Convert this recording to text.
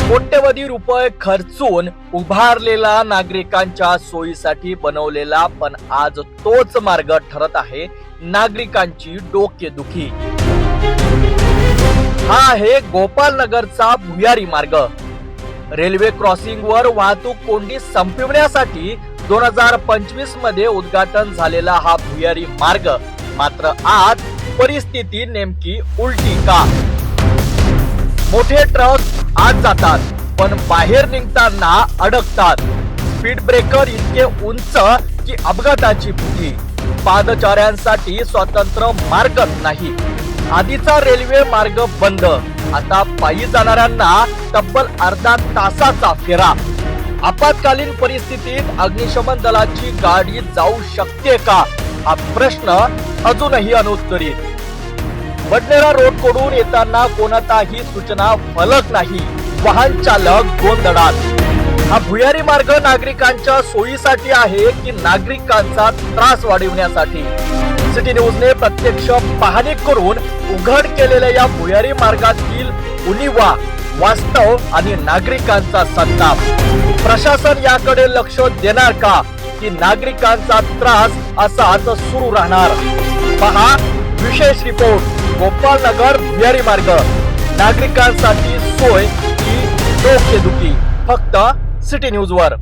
कोट्यवधी रुपये खर्चून उभारलेला नागरिकांच्या सोयीसाठी बनवलेला पण आज तोच मार्ग ठरत आहे नागरिकांची डोकेदुखी। हा आहे गोपालनगरचा भुयारी मार्ग। रेल्वे क्रॉसिंग वर वाहतूक कोंडी संपविण्यासाठी 2025 मध्ये उद्घाटन झालेला हा भुयारी मार्ग मात्र आज परिस्थिती नेमकी उलटी का? मोठे ट्रक आत जातात पण बाहेर निघताना अडकतात। स्पीड ब्रेकर इतके उंच की अपघाताची भीती। पादचाऱ्यांसाठी स्वतंत्र मार्ग नाही। आधीचा रेल्वे मार्ग बंद, आता पायी जाणाऱ्यांना तब्बल अर्धा तासाचा फेरा। आपत्कालीन परिस्थितीत अग्निशमन दलाची गाडी जाऊ शकते का हा प्रश्न अजूनही अनुत्तरित। बडनेरा रोड कडून येताना कोणताही सूचना फलक नाही, वाहन चालक गोंधळात। हा भुयारी मार्ग नागरिकांच्या सोयीसाठी आहे की नागरिकांचा त्रास वाढवण्यासाठी? सिटी न्यूजने प्रत्यक्ष पाहणी करून उघड केलेल्या या भुयारी मार्गातील उणिवा, वास्तव आणि नागरिकांचा संताप। प्रशासन याकडे लक्ष देणार का की नागरिकांचा त्रास असाच सुरू राहणार? पहा विशेष रिपोर्ट। गोपालनगर भुयारी मार्ग, नागरिकांसाठी सोय की डोकेदुखी? फक्त सिटी न्यूज वर।